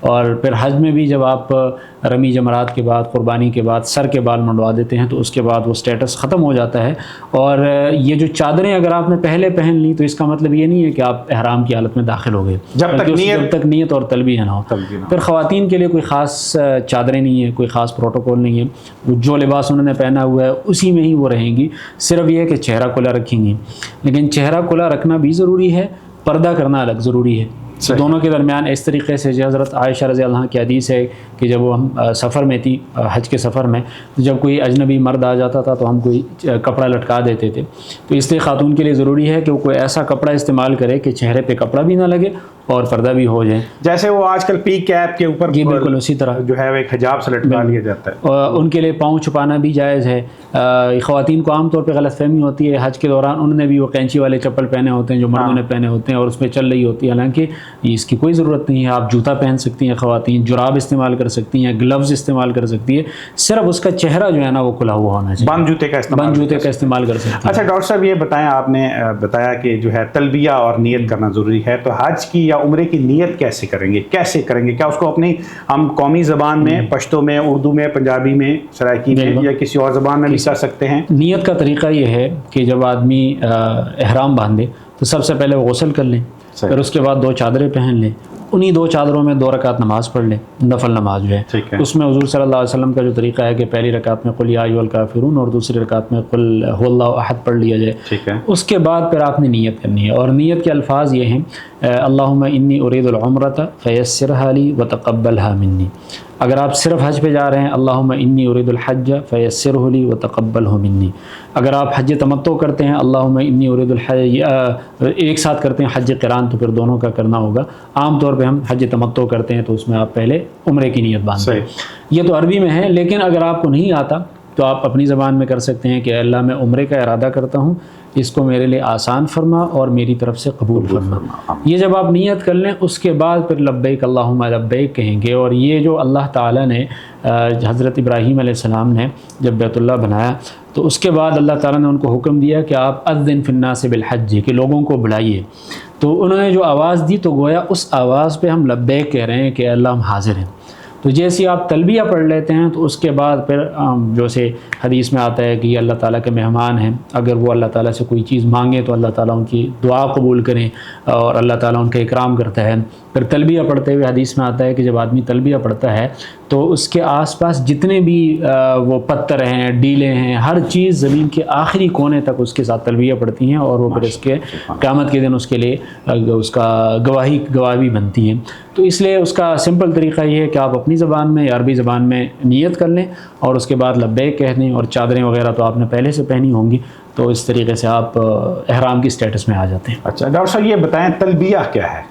اور پھر حج میں بھی جب آپ رمی جمرات کے بعد قربانی کے بعد سر کے بال منڈوا دیتے ہیں تو اس کے بعد وہ سٹیٹس ختم ہو جاتا ہے. اور یہ جو چادریں اگر آپ نے پہلے پہن لی تو اس کا مطلب یہ نہیں ہے کہ آپ احرام کی حالت میں داخل ہو گئے جب تک نیت اور تلبیہ نہ ہو. پھر خواتین کے لیے کوئی خاص چادریں نہیں ہے, کوئی خاص پروٹوکول نہیں ہے, جو لباس انہوں نے پہنا ہوا ہے اسی میں ہی وہ رہیں گی. صرف یہ ہے کہ چہرہ کھلا رکھیں گی, لیکن چہرہ کھلا رکھنا بھی ضروری ہے, پردہ کرنا الگ ضروری ہے. دونوں کے درمیان اس طریقے سے حضرت عائشہ رضی اللہ عنہ کی حدیث ہے کہ جب وہ ہم سفر میں تھی, حج کے سفر میں, جب کوئی اجنبی مرد آ جاتا تھا تو ہم کوئی کپڑا لٹکا دیتے تھے. تو اس لیے خاتون کے لیے ضروری ہے کہ وہ کوئی ایسا کپڑا استعمال کرے کہ چہرے پہ کپڑا بھی نہ لگے اور پردہ بھی ہو جائے. جیسے وہ آج کل پی کیپ کے اوپر جی بالکل اسی طرح جو ہے ایک حجاب سے لٹکا لیا جاتا ہے. ان کے لیے پاؤں چھپانا بھی جائز ہے. خواتین کو عام طور پہ غلط فہمی ہوتی ہے حج کے دوران انہوں نے بھی وہ کینچی والے چپل پہنے ہوتے ہیں جو مردوں نے پہنے ہوتے ہیں اور اس پہ چل رہی ہوتی ہے, حالانکہ اس کی کوئی ضرورت نہیں ہے. آپ جوتا پہن سکتی ہیں, خواتین جراب استعمال کر سکتی ہیں, گلوز استعمال کر سکتی ہے, صرف اس کا چہرہ جو ہے نا وہ کھلا ہوا ہونا چاہیے. بند جوتے کا استعمال کر سکتی ہیں. اچھا ڈاکٹر صاحب یہ بتائیں, آپ نے بتایا کہ جو ہے تلبیہ اور نیت کرنا ضروری ہے, تو حج کی یا عمرے کی نیت کیسے کریں گے, کیا اس کو اپنی ہم قومی زبان میں, پشتو میں, اردو میں, پنجابی میں, سرائکی میں یا کسی اور زبان میں بھی کر سکتے ہیں؟ نیت کا طریقہ یہ ہے کہ جب آدمی احرام باندھے تو سب سے پہلے وہ غسل کر لیں, پھر اس کے بعد 2 چادریں پہن لیں, انہی 2 چادروں میں 2 رکعت نماز پڑھ لیں, نفل نماز جو ہے. اس میں حضور صلی اللہ علیہ وسلم کا جو طریقہ ہے کہ پہلی رکعت میں قل یا ایھا الکافرون اور دوسری رکعت میں قل ھو اللہ احد پڑھ لیا جائے. اس کے بعد پھر آپ نے نیت کرنی ہے, اور نیت کے الفاظ یہ ہیں اللہم انی ارید العمرۃ فیسرھا لی وتقبلھا منی. اگر آپ صرف حج پہ جا رہے ہیں اللہم انی ارید الحج فیسرہ لی وتقبلہ منی. اگر آپ حج تمتع کرتے ہیں اللہم انی ارید الحج, ایک ساتھ کرتے ہیں حج قران تو پھر دونوں کا کرنا ہوگا. عام طور پہ ہم حج تمتع کرتے ہیں تو اس میں آپ پہلے عمرے کی نیت باندھتے ہیں. یہ تو عربی میں ہے, لیکن اگر آپ کو نہیں آتا تو آپ اپنی زبان میں کر سکتے ہیں کہ اللہ میں عمرے کا ارادہ کرتا ہوں, اس کو میرے لیے آسان فرما اور میری طرف سے قبول فرما. یہ جب آپ نیت کر لیں اس کے بعد پھر لبیک اللہم لبیک کہیں گے. اور یہ جو اللہ تعالیٰ نے حضرت ابراہیم علیہ السلام نے جب بیت اللہ بنایا تو اس کے بعد اللہ تعالیٰ نے ان کو حکم دیا کہ آپ اذن فی الناس بالحج, کہ لوگوں کو بلائیے. تو انہوں نے جو آواز دی تو گویا اس آواز پہ ہم لبیک کہہ رہے ہیں کہ اللہ ہم حاضر ہیں. تو جیسے آپ تلبیہ پڑھ لیتے ہیں تو اس کے بعد پھر جو سے حدیث میں آتا ہے کہ یہ اللہ تعالیٰ کے مہمان ہیں, اگر وہ اللہ تعالیٰ سے کوئی چیز مانگیں تو اللہ تعالیٰ ان کی دعا قبول کریں اور اللہ تعالیٰ ان کا اکرام کرتا ہے. پھر تلبیہ پڑھتے ہوئے حدیث میں آتا ہے کہ جب آدمی تلبیہ پڑھتا ہے تو اس کے آس پاس جتنے بھی وہ پتھر ہیں, ڈیلیں ہیں, ہر چیز زمین کے آخری کونے تک اس کے ساتھ تلبیہ پڑھتی ہیں اور وہ پھر اس کے قیامت کے دن اس کے لیے اس کا گواہی بنتی ہے. تو اس لیے اس کا سمپل طریقہ یہ ہے کہ آپ اپنی زبان میں یا عربی زبان میں نیت کر لیں اور اس کے بعد لبیک کہہ دیں, اور چادریں وغیرہ تو آپ نے پہلے سے پہنی ہوں گی, تو اس طریقے سے آپ احرام کی سٹیٹس میں آ جاتے ہیں. اچھا ڈاکٹر صاحب یہ بتائیں تلبیہ کیا ہے؟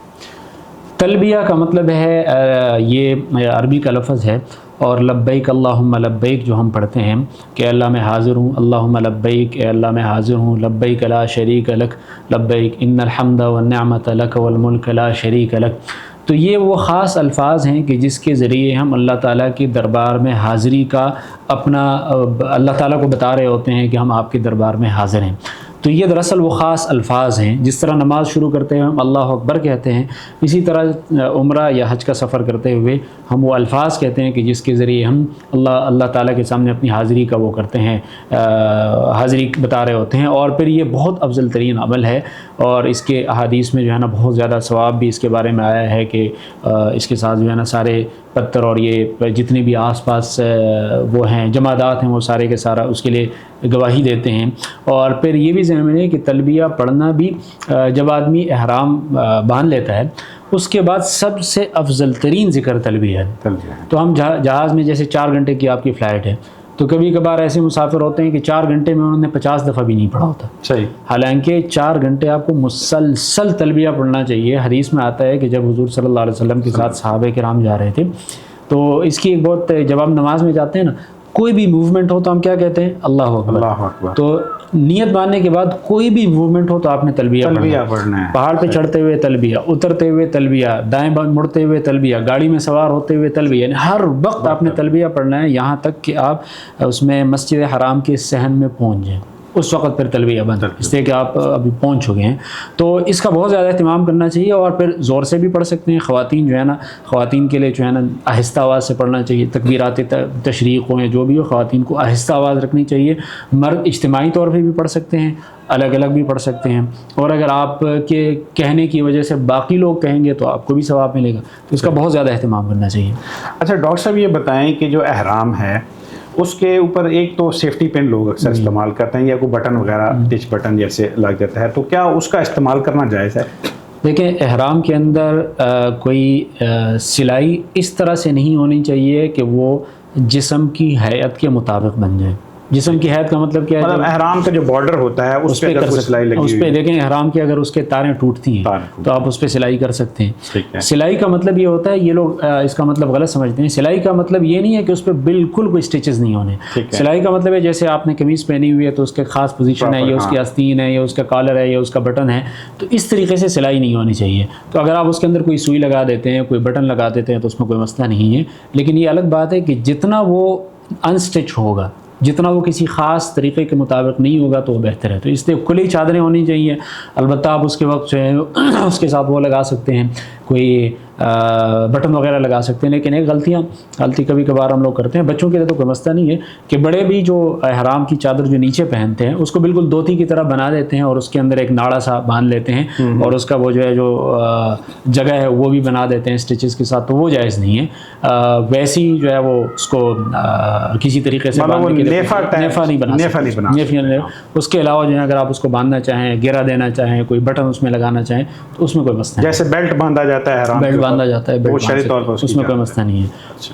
تلبیہ کا مطلب ہے یہ عربی کا لفظ ہے, اور لبیک اللہم لبیک جو ہم پڑھتے ہیں کہ اللہ میں حاضر ہوں, اللہم لبیک, اے اللہ میں حاضر ہوں, لبیک لا شریک لک لبیک ان الحمد والنعمت لک والملک لا شریک لک. تو یہ وہ خاص الفاظ ہیں کہ جس کے ذریعے ہم اللہ تعالیٰ کے دربار میں حاضری کا اپنا اللہ تعالیٰ کو بتا رہے ہوتے ہیں کہ ہم آپ کے دربار میں حاضر ہیں. تو یہ دراصل وہ خاص الفاظ ہیں. جس طرح نماز شروع کرتے ہوئے ہم اللہ اکبر کہتے ہیں, اسی طرح عمرہ یا حج کا سفر کرتے ہوئے ہم وہ الفاظ کہتے ہیں کہ جس کے ذریعے ہم اللہ تعالیٰ کے سامنے اپنی حاضری کا وہ کرتے ہیں, حاضری بتا رہے ہوتے ہیں. اور پھر یہ بہت افضل ترین عمل ہے, اور اس کے احادیث میں جو ہے نا بہت زیادہ ثواب بھی اس کے بارے میں آیا ہے کہ اس کے ساتھ جو ہے نا سارے پتھر اور یہ جتنے بھی آس پاس وہ ہیں جمادات ہیں وہ سارے کے سارا اس کے لیے گواہی دیتے ہیں. اور پھر یہ بھی ذہن میں ہے کہ تلبیہ پڑھنا بھی جب آدمی احرام باندھ لیتا ہے اس کے بعد سب سے افضل ترین ذکر تلبیہ ہے. تو ہم جہاز میں جیسے 4 گھنٹے کی آپ کی فلائٹ ہے, تو کبھی کبھار ایسے مسافر ہوتے ہیں کہ 4 گھنٹے میں انہوں نے 50 دفعہ بھی نہیں پڑھا ہوتا. صحیح. حالانکہ 4 گھنٹے آپ کو مسلسل تلبیہ پڑھنا چاہیے. حدیث میں آتا ہے کہ جب حضور صلی اللہ علیہ وسلم کے ساتھ صحابہ کرام جا رہے تھے تو اس کی ایک بہت, جب آپ نماز میں جاتے ہیں نا کوئی بھی موومنٹ ہو تو ہم کیا کہتے ہیں اللہ اکبر. تو نیت باندھنے کے بعد کوئی بھی موومنٹ ہو تو آپ نے تلبیہ پڑھنا ہے. پہاڑ پہ چڑھتے ہوئے تلبیہ, اترتے ہوئے تلبیہ, دائیں مڑتے ہوئے تلبیہ, گاڑی میں سوار ہوتے ہوئے تلبیہ, یعنی ہر وقت آپ نے تلبیہ پڑھنا ہے, یہاں تک کہ آپ اس میں مسجد حرام کے صحن میں پہنچ جائیں. اس وقت پھر تلبیہ بند، اس لیے کہ آپ ابھی پہنچ چکے ہیں. تو اس کا بہت زیادہ اہتمام کرنا چاہیے، اور پھر زور سے بھی پڑھ سکتے ہیں. خواتین جو ہے نا، خواتین کے لیے جو ہے نا آہستہ آواز سے پڑھنا چاہیے. تکبیرات تشریق ہوں جو بھی ہو، خواتین کو آہستہ آواز رکھنی چاہیے. مرد اجتماعی طور پہ بھی پڑھ سکتے ہیں، الگ الگ بھی پڑھ سکتے ہیں، اور اگر آپ کے کہنے کی وجہ سے باقی لوگ کہیں گے تو آپ کو بھی ثواب ملے گا. تو اس کا بہت زیادہ اہتمام کرنا چاہیے. اچھا ڈاکٹر صاحب یہ بتائیں کہ جو احرام ہے اس کے اوپر ایک تو سیفٹی پن لوگ اکثر استعمال کرتے ہیں، یا کوئی بٹن وغیرہ ٹچ بٹن جیسے لگ جاتا ہے، تو کیا اس کا استعمال کرنا جائز ہے؟ دیکھیں، احرام کے اندر کوئی سلائی اس طرح سے نہیں ہونی چاہیے کہ وہ جسم کی ہیئت کے مطابق بن جائے. جسم کی حیت کا مطلب کیا ہے؟ مطلب احرام کا جو بارڈر ہوتا ہے اس پہ اگر کوئی سلائی لگی اس ہوئی پہ دیکھیں احرام کی اگر اس کے تاریں ٹوٹتی ہیں تو آپ اس پہ سلائی کر سکتے ہیں. سلائی کا مطلب یہ ہوتا ہے، یہ لوگ اس کا مطلب غلط سمجھتے ہیں. سلائی کا مطلب یہ نہیں ہے کہ اس پہ بالکل کوئی سٹیچز نہیں ہونے. سلائی کا مطلب ہے جیسے آپ نے قمیض پہنی ہوئی ہے تو اس کے خاص پوزیشن ہے، یہ اس کی آستین ہے، یہ اس کا کالر ہے، یہ اس کا بٹن ہے، تو اس طریقے سے سلائی نہیں ہونی چاہیے. تو اگر آپ اس کے اندر کوئی سوئی لگا دیتے ہیں، کوئی بٹن لگا دیتے ہیں تو اس میں کوئی مسئلہ نہیں ہے. لیکن یہ الگ بات ہے کہ جتنا وہ انسٹچ ہوگا، جتنا وہ کسی خاص طریقے کے مطابق نہیں ہوگا تو وہ بہتر ہے. تو اس لیے کھلی چادریں ہونی چاہیے. البتہ آپ اس کے وقت جو ہے اس کے ساتھ وہ لگا سکتے ہیں، کوئی بٹن وغیرہ لگا سکتے ہیں. لیکن ایک غلطی کبھی کبھار ہم لوگ کرتے ہیں، بچوں کے لیے تو کوئی مسئلہ نہیں ہے، کہ بڑے بھی جو احرام کی چادر جو نیچے پہنتے ہیں اس کو بالکل دھوتی کی طرح بنا دیتے ہیں، اور اس کے اندر ایک ناڑا سا باندھ لیتے ہیں، اور اس کا وہ جو ہے جو جگہ ہے وہ بھی بنا دیتے ہیں سٹیچز کے ساتھ. تو وہ جائز نہیں ہے. ویسی جو ہے وہ اس کو کسی طریقے سے نیفا نہیں بنا. اس کے علاوہ جو ہے اگر آپ اس کو باندھنا چاہیں، گیرا دینا چاہیں، کوئی بٹن اس میں لگانا چاہیں تو اس میں کوئی مسئلہ نہیں. جیسے بیلٹ باندھا جاتا ہے، بیلٹ باندھا جاتا ہے، وہ شرعی طور پر اس میں کوئی مسئلہ نہیں ہے.